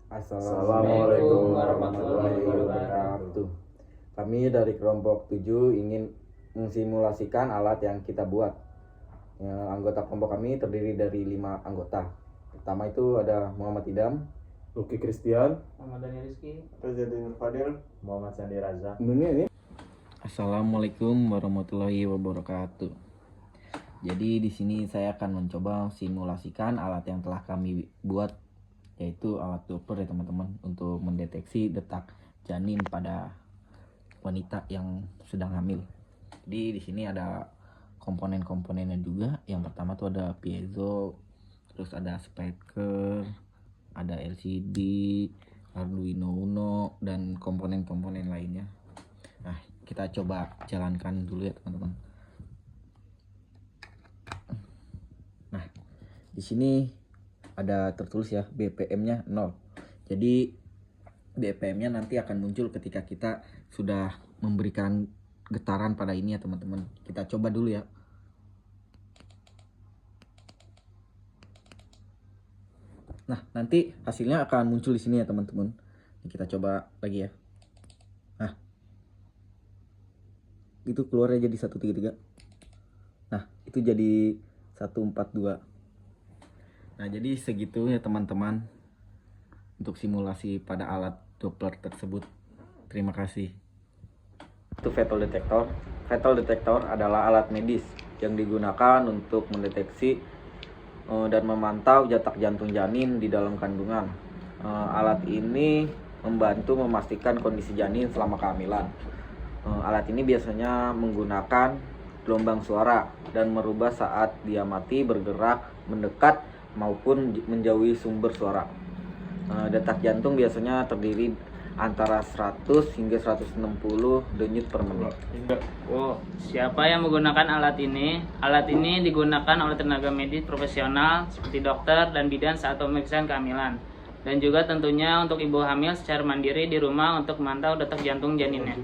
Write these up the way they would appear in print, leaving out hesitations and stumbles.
Assalamualaikum warahmatullahi wabarakatuh. Kami dari kelompok 7 ingin mensimulasikan alat yang kita buat. Anggota kelompok kami terdiri dari 5 anggota. Pertama itu ada Muhammad Idam, Luki Christian, Muhammad Dani Rizky, Rezadin Fadil, Muhammad Sandi Raza. Assalamualaikum warahmatullahi wabarakatuh. Jadi di sini saya akan mencoba simulasikan alat yang telah kami buat, yaitu alat Doppler ya teman-teman, untuk mendeteksi detak janin pada wanita yang sedang hamil. Jadi di sini ada komponen-komponennya juga. Yang pertama tuh ada piezo, terus ada speaker, ada LCD, Arduino Uno, dan komponen-komponen lainnya. Nah, kita coba jalankan dulu ya teman-teman. Nah, di sini ada tertulis ya BPM-nya 0. Jadi BPM-nya nanti akan muncul ketika kita sudah memberikan getaran pada ini ya teman-teman. Kita coba dulu ya. Nah, nanti hasilnya akan muncul di sini ya teman-teman. Kita coba lagi ya. Nah, itu keluarnya jadi 133. Nah, itu jadi 142. Nah, jadi segitu ya teman-teman untuk simulasi pada alat Doppler tersebut. Terima kasih. Itu fetal detector. Fetal detector adalah alat medis yang digunakan untuk mendeteksi dan memantau detak jantung janin di dalam kandungan. Alat ini membantu memastikan kondisi janin selama kehamilan. Alat ini biasanya menggunakan gelombang suara dan merubah saat dia mati, bergerak, mendekat, maupun menjauhi sumber suara. Detak jantung biasanya terdiri antara 100 hingga 160 denyut per menit. Siapa yang menggunakan alat ini? Alat ini digunakan oleh tenaga medis profesional seperti dokter dan bidan saat pemeriksaan kehamilan. Dan juga tentunya untuk ibu hamil secara mandiri di rumah untuk memantau detak jantung janinnya.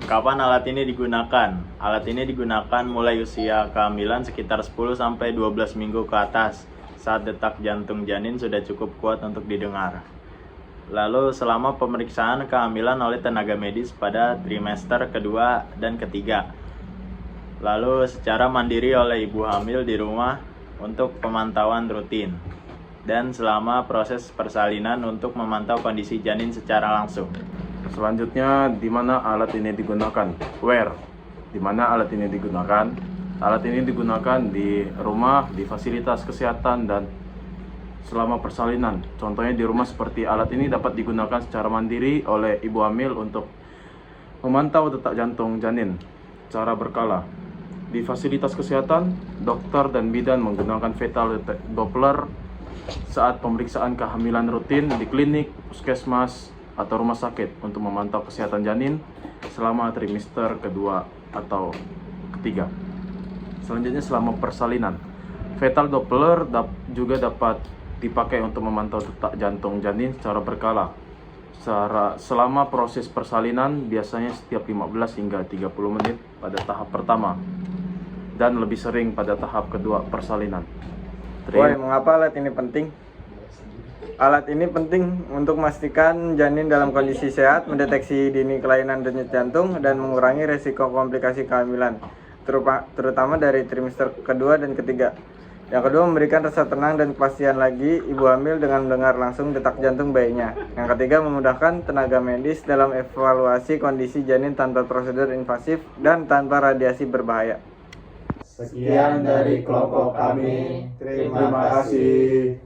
Kapan alat ini digunakan? Alat ini digunakan mulai usia kehamilan sekitar 10-12 minggu ke atas, saat detak jantung janin sudah cukup kuat untuk didengar. Lalu selama pemeriksaan kehamilan oleh tenaga medis pada trimester kedua dan ketiga. Lalu secara mandiri oleh ibu hamil di rumah untuk pemantauan rutin. Dan selama proses persalinan untuk memantau kondisi janin secara langsung. Selanjutnya, di mana alat ini digunakan? Where? Di mana alat ini digunakan? Alat ini digunakan di rumah, di fasilitas kesehatan, dan selama persalinan. Contohnya di rumah seperti alat ini dapat digunakan secara mandiri oleh ibu hamil untuk memantau detak jantung janin secara berkala. Di fasilitas kesehatan, dokter dan bidan menggunakan fetal Doppler saat pemeriksaan kehamilan rutin di klinik, puskesmas, atau rumah sakit untuk memantau kesehatan janin selama trimester kedua atau ketiga. Selanjutnya selama persalinan, fetal Doppler juga dapat dipakai untuk memantau detak jantung janin secara berkala. Selama proses persalinan biasanya setiap 15 hingga 30 menit pada tahap pertama dan lebih sering pada tahap kedua persalinan. Mengapa alat ini penting? Alat ini penting untuk memastikan janin dalam kondisi sehat, mendeteksi dini kelainan denyut jantung, dan mengurangi resiko komplikasi kehamilan, terutama dari trimester kedua dan ketiga. Yang kedua, memberikan rasa tenang dan kepastian lagi ibu hamil dengan mendengar langsung detak jantung bayinya. Yang ketiga, memudahkan tenaga medis dalam evaluasi kondisi janin tanpa prosedur invasif dan tanpa radiasi berbahaya. Sekian dari kelompok kami. Terima kasih.